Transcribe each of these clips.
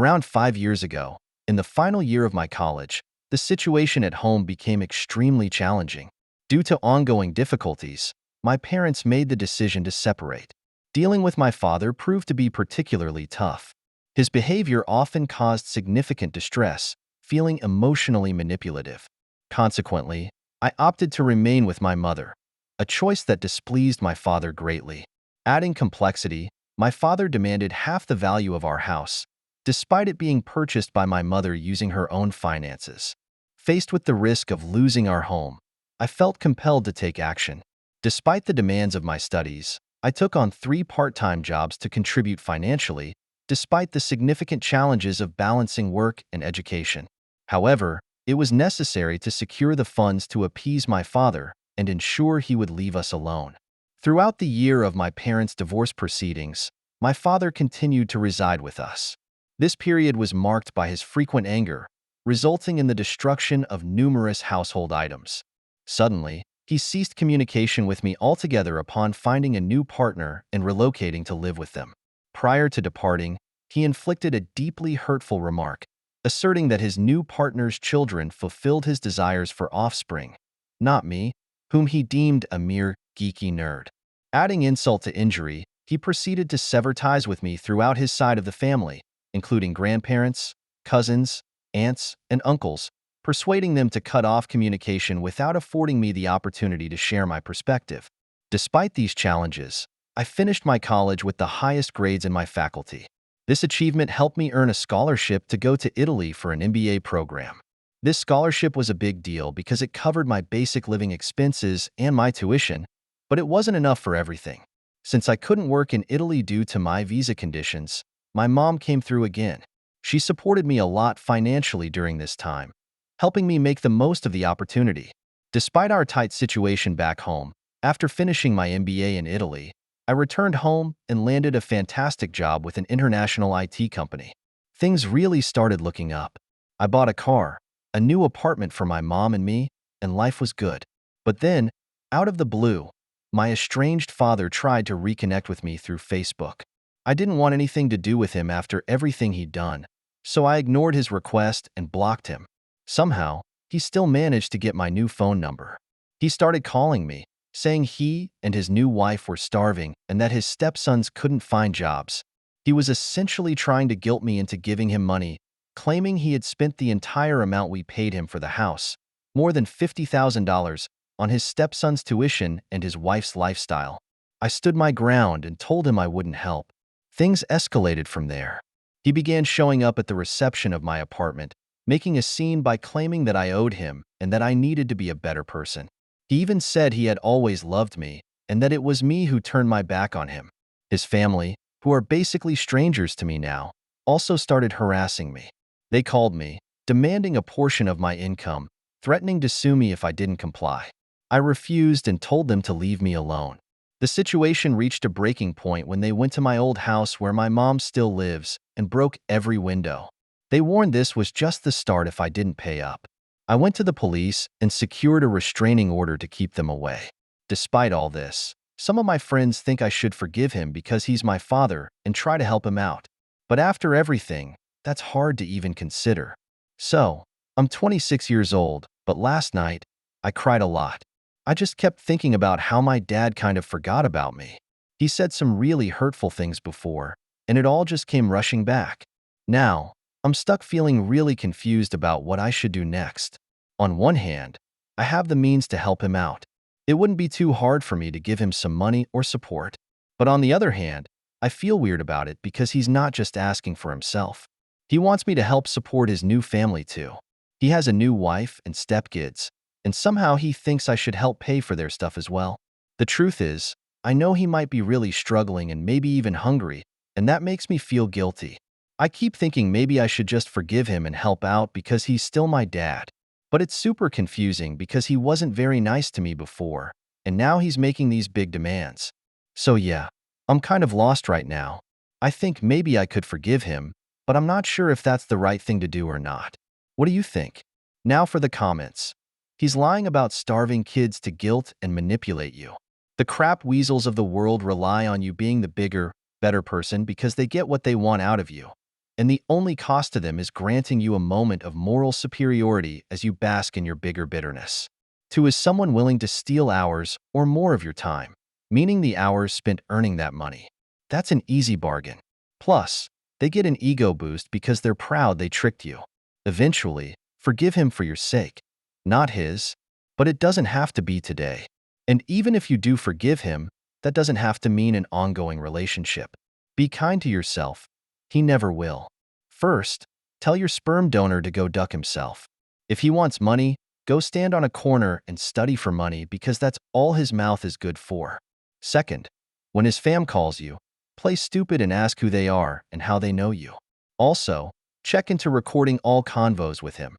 Around 5 years ago, in the final year of my college, the situation at home became extremely challenging. Due to ongoing difficulties, my parents made the decision to separate. Dealing with my father proved to be particularly tough. His behavior often caused significant distress, feeling emotionally manipulative. Consequently, I opted to remain with my mother, a choice that displeased my father greatly. Adding complexity, my father demanded half the value of our house, despite it being purchased by my mother using her own finances. Faced with the risk of losing our home, I felt compelled to take action. Despite the demands of my studies, I took on 3 part-time jobs to contribute financially, despite the significant challenges of balancing work and education. However, it was necessary to secure the funds to appease my father and ensure he would leave us alone. Throughout the year of my parents' divorce proceedings, my father continued to reside with us. This period was marked by his frequent anger, resulting in the destruction of numerous household items. Suddenly, he ceased communication with me altogether upon finding a new partner and relocating to live with them. Prior to departing, he inflicted a deeply hurtful remark, asserting that his new partner's children fulfilled his desires for offspring, not me, whom he deemed a mere geeky nerd. Adding insult to injury, he proceeded to sever ties with me throughout his side of the family, including grandparents, cousins, aunts, and uncles, persuading them to cut off communication without affording me the opportunity to share my perspective. Despite these challenges, I finished my college with the highest grades in my faculty. This achievement helped me earn a scholarship to go to Italy for an MBA program. This scholarship was a big deal because it covered my basic living expenses and my tuition, but it wasn't enough for everything. Since I couldn't work in Italy due to my visa conditions, my mom came through again. She supported me a lot financially during this time, helping me make the most of the opportunity. Despite our tight situation back home, after finishing my MBA in Italy, I returned home and landed a fantastic job with an international IT company. Things really started looking up. I bought a car, a new apartment for my mom and me, and life was good. But then, out of the blue, my estranged father tried to reconnect with me through Facebook. I didn't want anything to do with him after everything he'd done, so I ignored his request and blocked him. Somehow, he still managed to get my new phone number. He started calling me, saying he and his new wife were starving and that his stepsons couldn't find jobs. He was essentially trying to guilt me into giving him money, claiming he had spent the entire amount we paid him for the house, more than $50,000, on his stepson's tuition and his wife's lifestyle. I stood my ground and told him I wouldn't help. Things escalated from there. He began showing up at the reception of my apartment, making a scene by claiming that I owed him and that I needed to be a better person. He even said he had always loved me and that it was me who turned my back on him. His family, who are basically strangers to me now, also started harassing me. They called me, demanding a portion of my income, threatening to sue me if I didn't comply. I refused and told them to leave me alone. The situation reached a breaking point when they went to my old house where my mom still lives and broke every window. They warned this was just the start if I didn't pay up. I went to the police and secured a restraining order to keep them away. Despite all this, some of my friends think I should forgive him because he's my father and try to help him out. But after everything, that's hard to even consider. So, I'm 26 years old, but last night, I cried a lot. I just kept thinking about how my dad kind of forgot about me. He said some really hurtful things before, and it all just came rushing back. Now, I'm stuck feeling really confused about what I should do next. On one hand, I have the means to help him out. It wouldn't be too hard for me to give him some money or support. But on the other hand, I feel weird about it because he's not just asking for himself. He wants me to help support his new family too. He has a new wife and stepkids, and somehow he thinks I should help pay for their stuff as well. The truth is, I know he might be really struggling and maybe even hungry, and that makes me feel guilty. I keep thinking maybe I should just forgive him and help out because he's still my dad. But it's super confusing because he wasn't very nice to me before, and now he's making these big demands. So yeah, I'm kind of lost right now. I think maybe I could forgive him, but I'm not sure if that's the right thing to do or not. What do you think? Now for the comments. He's lying about starving kids to guilt and manipulate you. The crap weasels of the world rely on you being the bigger, better person because they get what they want out of you. and the only cost to them is granting you a moment of moral superiority as you bask in your bigger bitterness. 2 is someone willing to steal hours or more of your time, meaning the hours spent earning that money. That's an easy bargain. Plus, they get an ego boost because they're proud they tricked you. Eventually, forgive him for your sake, not his, but it doesn't have to be today. And even if you do forgive him, that doesn't have to mean an ongoing relationship. Be kind to yourself. He never will. First, tell your sperm donor to go duck himself. If he wants money, go stand on a corner and study for money because that's all his mouth is good for. Second, when his fam calls you, play stupid and ask who they are and how they know you. Also, check into recording all convos with him.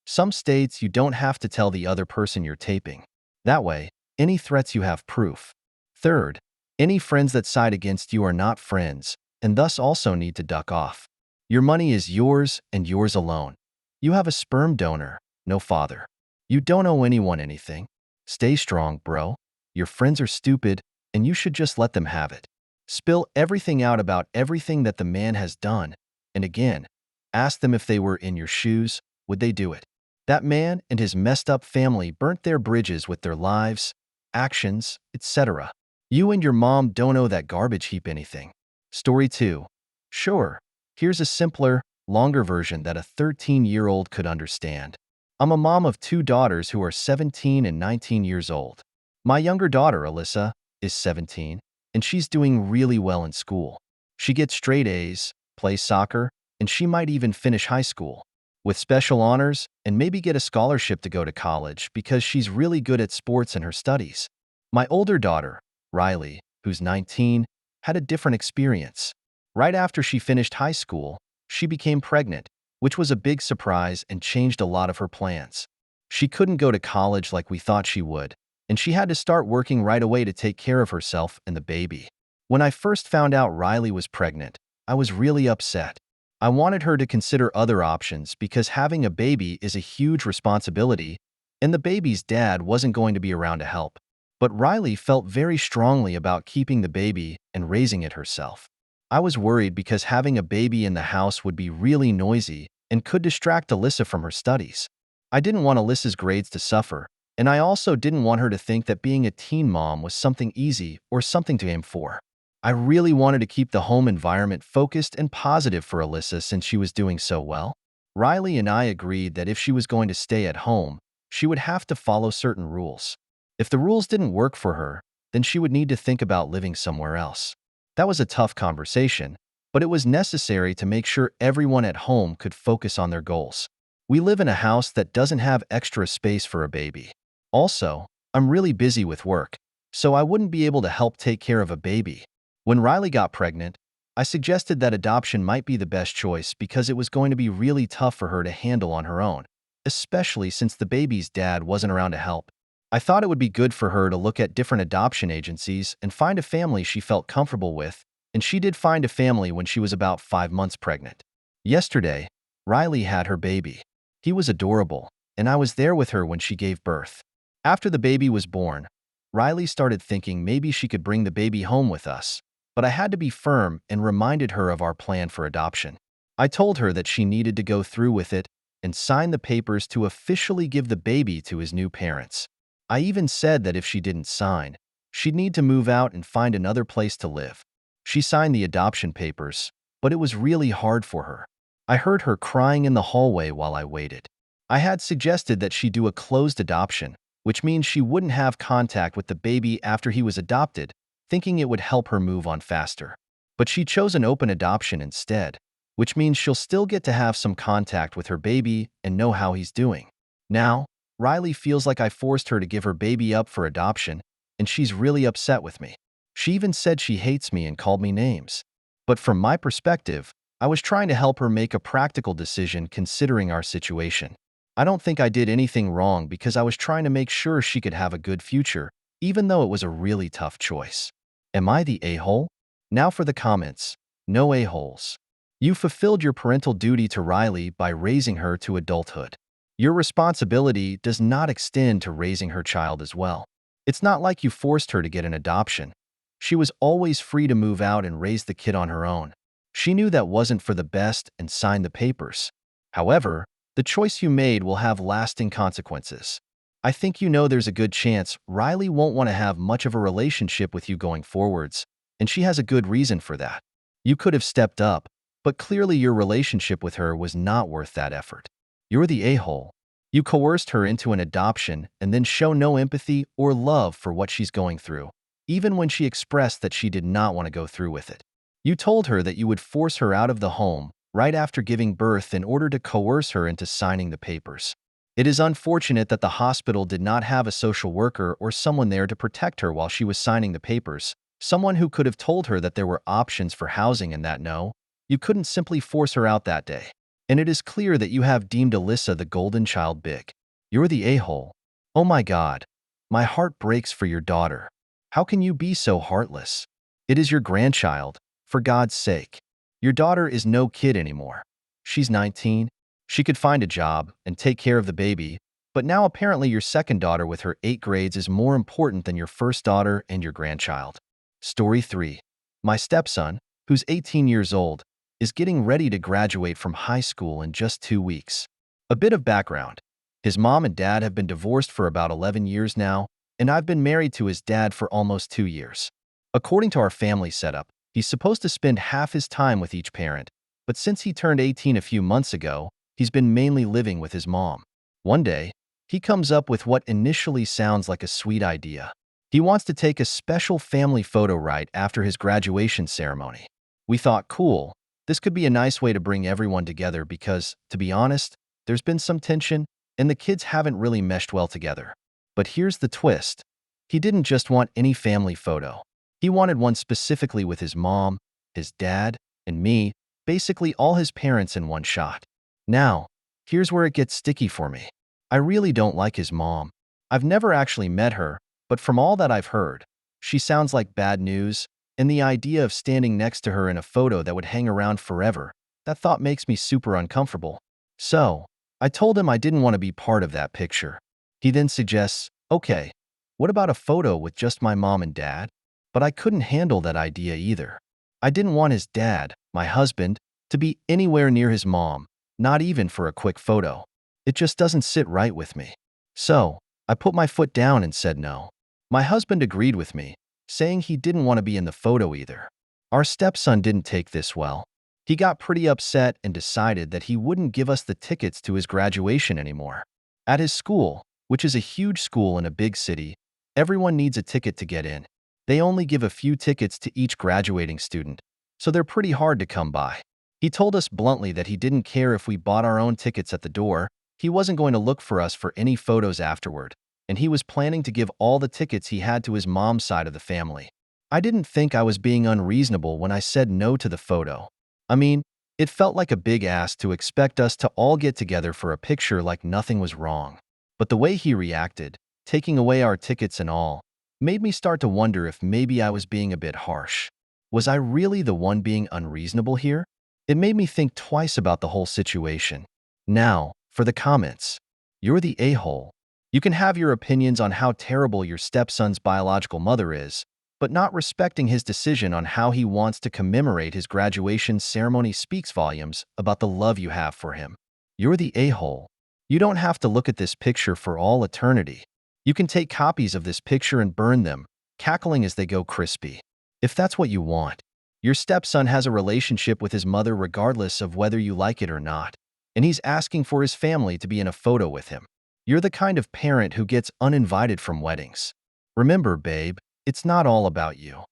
Some states you don't have to tell the other person you're taping. That way, any threats you have proof. Third, any friends that side against you are not friends and thus also need to duck off. Your money is yours and yours alone. You have a sperm donor, no father. You don't owe anyone anything. Stay strong, bro. Your friends are stupid, and you should just let them have it. Spill everything out about everything that the man has done, and again, ask them if they were in your shoes, would they do it? That man and his messed up family burnt their bridges with their lives, actions, etc. You and your mom don't owe that garbage heap anything. Story 2. Sure, here's a simpler, longer version that a 13-year-old could understand. I'm a mom of 2 daughters who are 17 and 19 years old. My younger daughter, Alyssa, is 17, and she's doing really well in school. She gets straight A's, plays soccer, and she might even finish high school with special honors and maybe get a scholarship to go to college because she's really good at sports and her studies. My older daughter, Riley, who's 19, had a different experience. Right after she finished high school, she became pregnant, which was a big surprise and changed a lot of her plans. She couldn't go to college like we thought she would, and she had to start working right away to take care of herself and the baby. When I first found out Riley was pregnant, I was really upset. I wanted her to consider other options because having a baby is a huge responsibility, and the baby's dad wasn't going to be around to help. But Riley felt very strongly about keeping the baby and raising it herself. I was worried because having a baby in the house would be really noisy and could distract Alyssa from her studies. I didn't want Alyssa's grades to suffer, and I also didn't want her to think that being a teen mom was something easy or something to aim for. I really wanted to keep the home environment focused and positive for Alyssa since she was doing so well. Riley and I agreed that if she was going to stay at home, she would have to follow certain rules. If the rules didn't work for her, then she would need to think about living somewhere else. That was a tough conversation, but it was necessary to make sure everyone at home could focus on their goals. We live in a house that doesn't have extra space for a baby. Also, I'm really busy with work, so I wouldn't be able to help take care of a baby. When Riley got pregnant, I suggested that adoption might be the best choice because it was going to be really tough for her to handle on her own, especially since the baby's dad wasn't around to help. I thought it would be good for her to look at different adoption agencies and find a family she felt comfortable with, and she did find a family when she was about 5 months pregnant. Yesterday, Riley had her baby. He was adorable, and I was there with her when she gave birth. After the baby was born, Riley started thinking maybe she could bring the baby home with us, but I had to be firm and reminded her of our plan for adoption. I told her that she needed to go through with it and sign the papers to officially give the baby to his new parents. I even said that if she didn't sign, she'd need to move out and find another place to live. She signed the adoption papers, but it was really hard for her. I heard her crying in the hallway while I waited. I had suggested that she do a closed adoption, which means she wouldn't have contact with the baby after he was adopted, thinking it would help her move on faster. But she chose an open adoption instead, which means she'll still get to have some contact with her baby and know how he's doing. Now, Riley feels like I forced her to give her baby up for adoption, and she's really upset with me. She even said she hates me and called me names. But from my perspective, I was trying to help her make a practical decision considering our situation. I don't think I did anything wrong because I was trying to make sure she could have a good future, even though it was a really tough choice. Am I the a-hole? Now for the comments. No a-holes. You fulfilled your parental duty to Riley by raising her to adulthood. Your responsibility does not extend to raising her child as well. It's not like you forced her to get an adoption. She was always free to move out and raise the kid on her own. She knew that wasn't for the best and signed the papers. However, the choice you made will have lasting consequences. I think you know there's a good chance Riley won't want to have much of a relationship with you going forwards, and she has a good reason for that. You could have stepped up, but clearly your relationship with her was not worth that effort. You're the a-hole. You coerced her into an adoption and then show no empathy or love for what she's going through, even when she expressed that she did not want to go through with it. You told her that you would force her out of the home right after giving birth in order to coerce her into signing the papers. It is unfortunate that the hospital did not have a social worker or someone there to protect her while she was signing the papers, someone who could have told her that there were options for housing and that no, you couldn't simply force her out that day. And it is clear that you have deemed Alyssa the golden child big. You're the a-hole. Oh my God. My heart breaks for your daughter. How can you be so heartless? It is your grandchild, for God's sake. Your daughter is no kid anymore. She's 19. She could find a job and take care of the baby, but now apparently your second daughter with her 8 grades is more important than your first daughter and your grandchild. Story 3. My stepson, who's 18 years old, is getting ready to graduate from high school in just 2 weeks. A bit of background. His mom and dad have been divorced for about 11 years now, and I've been married to his dad for almost 2 years. According to our family setup, he's supposed to spend half his time with each parent, but since he turned 18 a few months ago, he's been mainly living with his mom. One day, he comes up with what initially sounds like a sweet idea. He wants to take a special family photo right after his graduation ceremony. We thought, cool, this could be a nice way to bring everyone together because, to be honest, there's been some tension and the kids haven't really meshed well together. But here's the twist. He didn't just want any family photo. He wanted one specifically with his mom, his dad, and me, basically all his parents in one shot. Now, here's where it gets sticky for me. I really don't like his mom. I've never actually met her, but from all that I've heard, she sounds like bad news, and the idea of standing next to her in a photo that would hang around forever, that thought makes me super uncomfortable. So, I told him I didn't want to be part of that picture. He then suggests, okay, what about a photo with just my mom and dad? But I couldn't handle that idea either. I didn't want his dad, my husband, to be anywhere near his mom, not even for a quick photo. It just doesn't sit right with me. So, I put my foot down and said no. My husband agreed with me, saying he didn't want to be in the photo either. Our stepson didn't take this well. He got pretty upset and decided that he wouldn't give us the tickets to his graduation anymore. At his school, which is a huge school in a big city, everyone needs a ticket to get in. They only give a few tickets to each graduating student, so they're pretty hard to come by. He told us bluntly that he didn't care if we bought our own tickets at the door. He wasn't going to look for us for any photos afterward, and he was planning to give all the tickets he had to his mom's side of the family. I didn't think I was being unreasonable when I said no to the photo. I mean, it felt like a big ask to expect us to all get together for a picture like nothing was wrong. But the way he reacted, taking away our tickets and all, made me start to wonder if maybe I was being a bit harsh. Was I really the one being unreasonable here? It made me think twice about the whole situation. Now, for the comments. You're the a-hole. You can have your opinions on how terrible your stepson's biological mother is, but not respecting his decision on how he wants to commemorate his graduation ceremony speaks volumes about the love you have for him. You're the a-hole. You don't have to look at this picture for all eternity. You can take copies of this picture and burn them, cackling as they go crispy. If that's what you want. Your stepson has a relationship with his mother regardless of whether you like it or not, and he's asking for his family to be in a photo with him. You're the kind of parent who gets uninvited from weddings. Remember, babe, it's not all about you.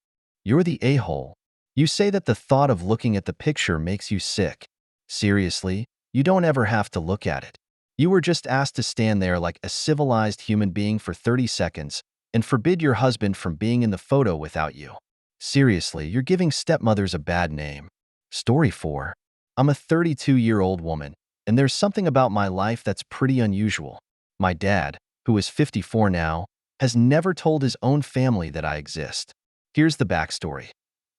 You're the a-hole. You say that the thought of looking at the picture makes you sick. Seriously, you don't ever have to look at it. You were just asked to stand there like a civilized human being for 30 seconds and forbid your husband from being in the photo without you. Seriously, you're giving stepmothers a bad name. Story 4. I'm a 32-year-old woman, and there's something about my life that's pretty unusual. My dad, who is 54 now, has never told his own family that I exist. Here's the backstory.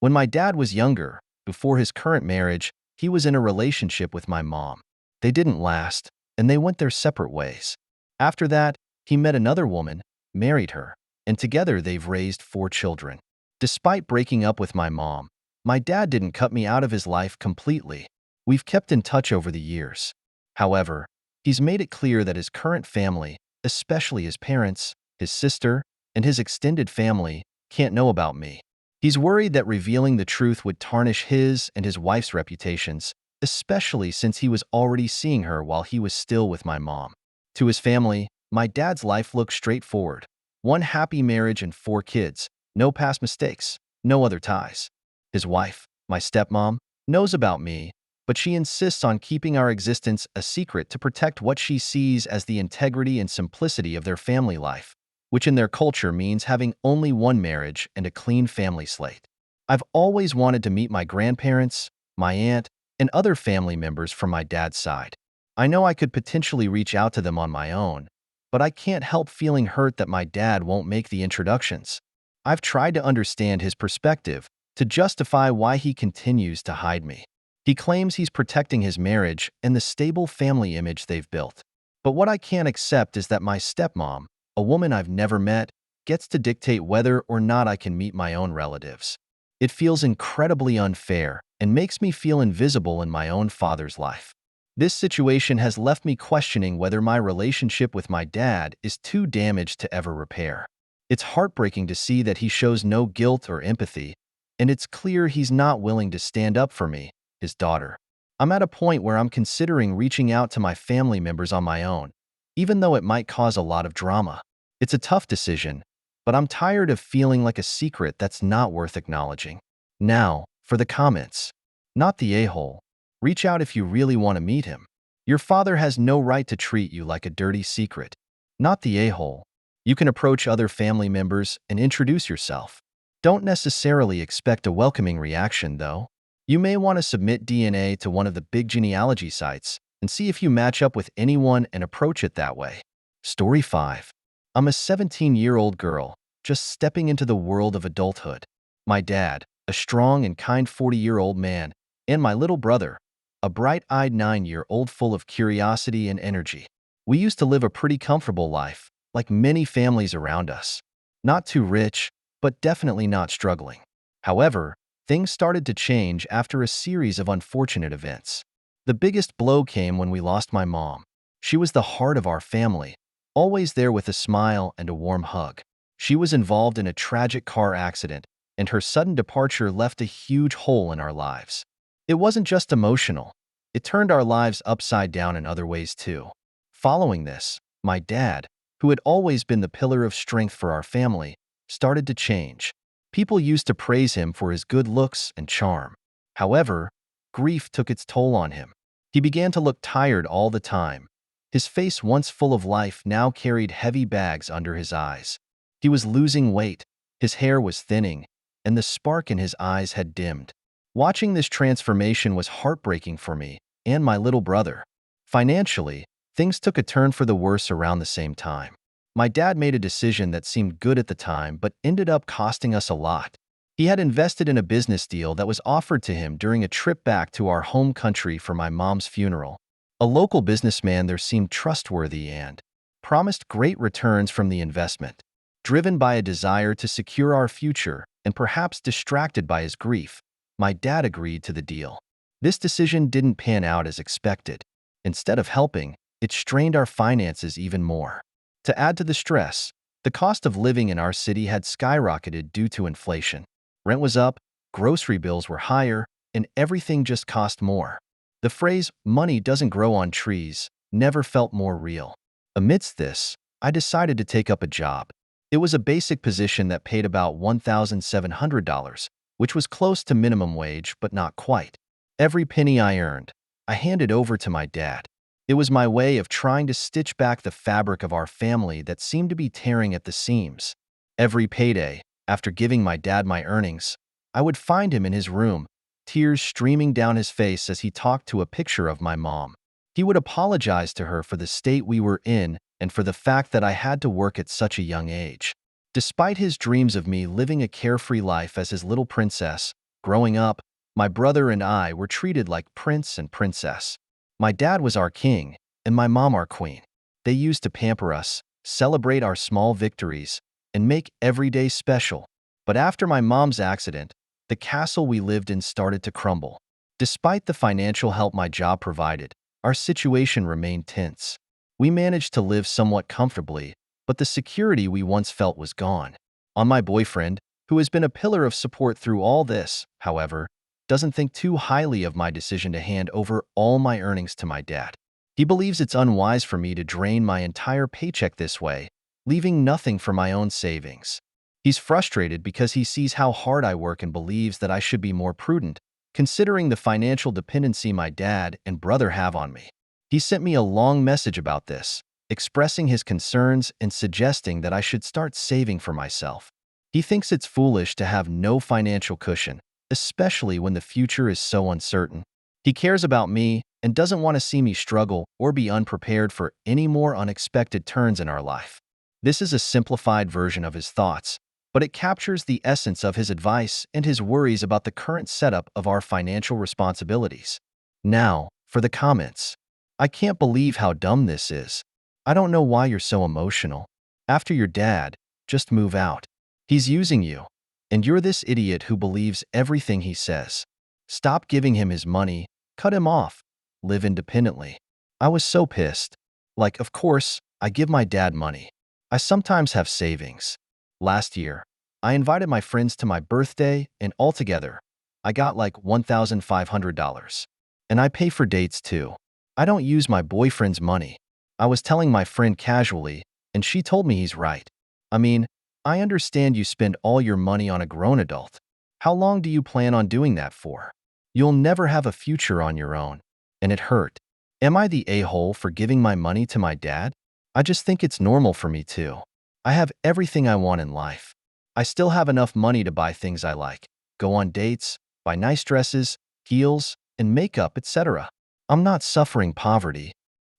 When my dad was younger, before his current marriage, he was in a relationship with my mom. They didn't last, and they went their separate ways. After that, he met another woman, married her, and together they've raised 4 children. Despite breaking up with my mom, My dad didn't cut me out of his life completely. We've kept in touch over the years. However, he's made it clear that his current family, especially his parents, his sister, and his extended family, can't know about me. He's worried that revealing the truth would tarnish his and his wife's reputations, especially since he was already seeing her while he was still with my mom. To his family, my dad's life looked straightforward. One happy marriage and 4 kids, no past mistakes, no other ties. His wife, my stepmom, knows about me, but she insists on keeping our existence a secret to protect what she sees as the integrity and simplicity of their family life, which in their culture means having only one marriage and a clean family slate. I've always wanted to meet my grandparents, my aunt, and other family members from my dad's side. I know I could potentially reach out to them on my own, but I can't help feeling hurt that my dad won't make the introductions. I've tried to understand his perspective to justify why he continues to hide me. He claims he's protecting his marriage and the stable family image they've built. But what I can't accept is that my stepmom, a woman I've never met, gets to dictate whether or not I can meet my own relatives. It feels incredibly unfair and makes me feel invisible in my own father's life. This situation has left me questioning whether my relationship with my dad is too damaged to ever repair. It's heartbreaking to see that he shows no guilt or empathy, and it's clear he's not willing to stand up for me, his daughter. I'm at a point where I'm considering reaching out to my family members on my own, even though it might cause a lot of drama. It's a tough decision, but I'm tired of feeling like a secret that's not worth acknowledging. Now, for the comments. Not the a-hole. Reach out if you really want to meet him. Your father has no right to treat you like a dirty secret. Not the a-hole. You can approach other family members and introduce yourself. Don't necessarily expect a welcoming reaction, though. You may want to submit DNA to one of the big genealogy sites and see if you match up with anyone and approach it that way. Story 5. I'm a 17-year-old girl, just stepping into the world of adulthood. My dad, a strong and kind 40-year-old man, and my little brother, a bright-eyed 9-year-old full of curiosity and energy. We used to live a pretty comfortable life, like many families around us. Not too rich, but definitely not struggling. However, things started to change after a series of unfortunate events. The biggest blow came when we lost my mom. She was the heart of our family, always there with a smile and a warm hug. She was involved in a tragic car accident, and her sudden departure left a huge hole in our lives. It wasn't just emotional. It turned our lives upside down in other ways too. Following this, my dad, who had always been the pillar of strength for our family, started to change. People used to praise him for his good looks and charm. However, grief took its toll on him. He began to look tired all the time. His face, once full of life, now carried heavy bags under his eyes. He was losing weight, his hair was thinning, and the spark in his eyes had dimmed. Watching this transformation was heartbreaking for me and my little brother. Financially, things took a turn for the worse around the same time. My dad made a decision that seemed good at the time but ended up costing us a lot. He had invested in a business deal that was offered to him during a trip back to our home country for my mom's funeral. A local businessman there seemed trustworthy and promised great returns from the investment. Driven by a desire to secure our future and perhaps distracted by his grief, my dad agreed to the deal. This decision didn't pan out as expected. Instead of helping, it strained our finances even more. To add to the stress, the cost of living in our city had skyrocketed due to inflation. Rent was up, grocery bills were higher, and everything just cost more. The phrase, "money doesn't grow on trees," never felt more real. Amidst this, I decided to take up a job. It was a basic position that paid about $1,700, which was close to minimum wage but not quite. Every penny I earned, I handed over to my dad. It was my way of trying to stitch back the fabric of our family that seemed to be tearing at the seams. Every payday, after giving my dad my earnings, I would find him in his room, tears streaming down his face as he talked to a picture of my mom. He would apologize to her for the state we were in and for the fact that I had to work at such a young age. Despite his dreams of me living a carefree life as his little princess, growing up, my brother and I were treated like prince and princess. My dad was our king, and my mom our queen. They used to pamper us, celebrate our small victories, and make every day special. But after my mom's accident, The castle we lived in started to crumble. Despite the financial help my job provided, our situation remained tense. We managed to live somewhat comfortably, but the security we once felt was gone. On my boyfriend, who has been a pillar of support through all this, however, doesn't think too highly of my decision to hand over all my earnings to my dad. He believes it's unwise for me to drain my entire paycheck this way, leaving nothing for my own savings. He's frustrated because he sees how hard I work and believes that I should be more prudent, considering the financial dependency my dad and brother have on me. He sent me a long message about this, expressing his concerns and suggesting that I should start saving for myself. He thinks it's foolish to have no financial cushion, especially when the future is so uncertain. He cares about me and doesn't want to see me struggle or be unprepared for any more unexpected turns in our life. This is a simplified version of his thoughts, but it captures the essence of his advice and his worries about the current setup of our financial responsibilities. Now, for the comments. I can't believe how dumb this is. I don't know why you're so emotional. After your dad, just move out. He's using you, and you're this idiot who believes everything he says. Stop giving him his money, cut him off, live independently. I was so pissed. Like, of course, I give my dad money. I sometimes have savings. Last year, I invited my friends to my birthday, and altogether, I got like $1,500. And I pay for dates too. I don't use my boyfriend's money. I was telling my friend casually, and she told me he's right. I mean, I understand you spend all your money on a grown adult. How long do you plan on doing that for? You'll never have a future on your own. And it hurt. Am I the a-hole for giving my money to my dad? I just think it's normal for me too. I have everything I want in life. I still have enough money to buy things I like, go on dates, buy nice dresses, heels, and makeup, etc. I'm not suffering poverty.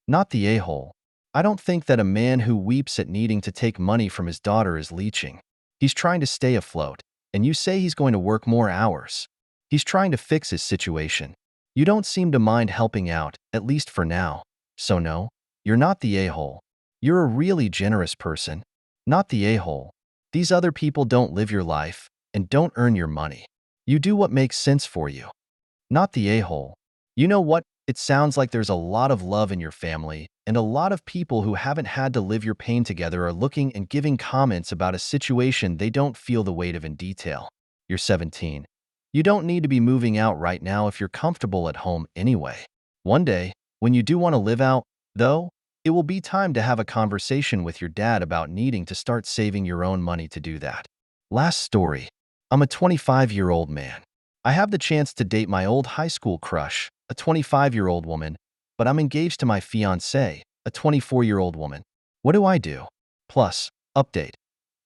Not the a-hole. I don't think that a man who weeps at needing to take money from his daughter is leeching. He's trying to stay afloat, and you say he's going to work more hours. He's trying to fix his situation. You don't seem to mind helping out, at least for now. So no, you're not the a-hole. You're a really generous person. Not the a-hole. These other people don't live your life and don't earn your money. You do what makes sense for you. Not the a-hole. You know what? It sounds like there's a lot of love in your family, and a lot of people who haven't had to live your pain together are looking and giving comments about a situation they don't feel the weight of in detail. You're 17. You don't need to be moving out right now if you're comfortable at home anyway. One day, when you do want to live out, though, it will be time to have a conversation with your dad about needing to start saving your own money to do that. Last story. I'm a 25-year-old man. I have the chance to date my old high school crush, a 25-year-old woman, but I'm engaged to my fiancée, a 24-year-old woman. What do I do? Plus, update.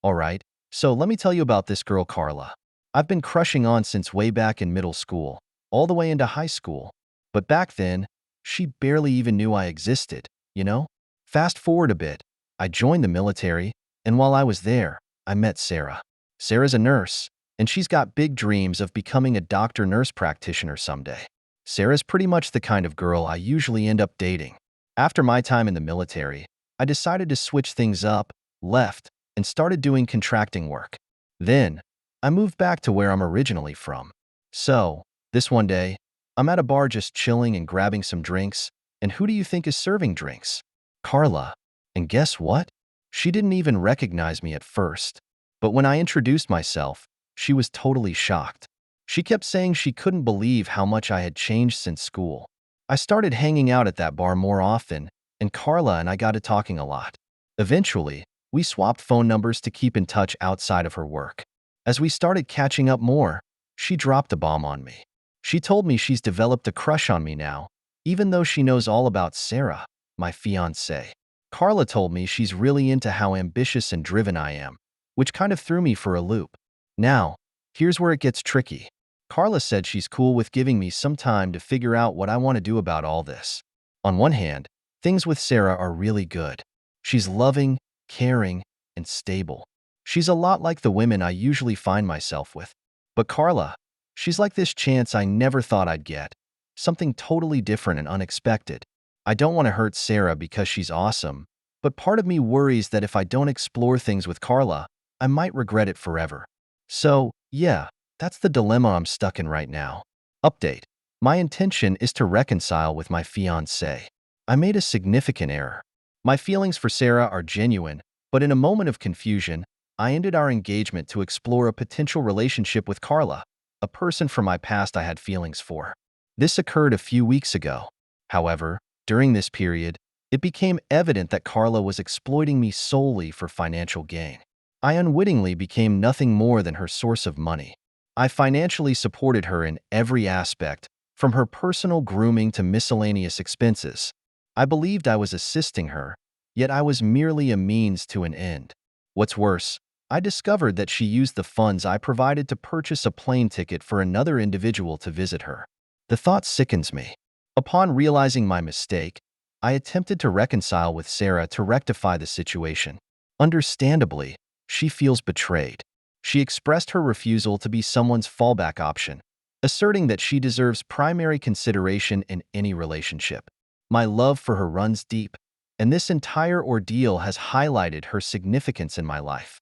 Alright, so let me tell you about this girl Carla. I've been crushing on since way back in middle school, all the way into high school. But back then, she barely even knew I existed, you know? Fast forward a bit, I joined the military, and while I was there, I met Sarah. Sarah's a nurse, and she's got big dreams of becoming a doctor-nurse practitioner someday. Sarah's pretty much the kind of girl I usually end up dating. After my time in the military, I decided to switch things up, left, and started doing contracting work. Then, I moved back to where I'm originally from. So, this one day, I'm at a bar just chilling and grabbing some drinks, and who do you think is serving drinks? Carla. And guess what? She didn't even recognize me at first. But when I introduced myself, she was totally shocked. She kept saying she couldn't believe how much I had changed since school. I started hanging out at that bar more often, and Carla and I got to talking a lot. Eventually, we swapped phone numbers to keep in touch outside of her work. As we started catching up more, she dropped a bomb on me. She told me she's developed a crush on me now, even though she knows all about Sarah, my fiancée. Carla told me she's really into how ambitious and driven I am, which kind of threw me for a loop. Now, here's where it gets tricky. Carla said she's cool with giving me some time to figure out what I want to do about all this. On one hand, things with Sarah are really good. She's loving, caring, and stable. She's a lot like the women I usually find myself with. But Carla, she's like this chance I never thought I'd get. Something totally different and unexpected. I don't want to hurt Sarah because she's awesome, but part of me worries that if I don't explore things with Carla, I might regret it forever. So, yeah, That's the dilemma I'm stuck in right now. Update. My intention is to reconcile with my fiancé. I made a significant error. My feelings for Sarah are genuine, but in a moment of confusion, I ended our engagement to explore a potential relationship with Carla, a person from my past I had feelings for. This occurred a few weeks ago. However, during this period, it became evident that Carla was exploiting me solely for financial gain. I unwittingly became nothing more than her source of money. I financially supported her in every aspect, from her personal grooming to miscellaneous expenses. I believed I was assisting her, yet I was merely a means to an end. What's worse, I discovered that she used the funds I provided to purchase a plane ticket for another individual to visit her. The thought sickens me. Upon realizing my mistake, I attempted to reconcile with Sarah to rectify the situation. Understandably, she feels betrayed. She expressed her refusal to be someone's fallback option, asserting that she deserves primary consideration in any relationship. My love for her runs deep, and this entire ordeal has highlighted her significance in my life.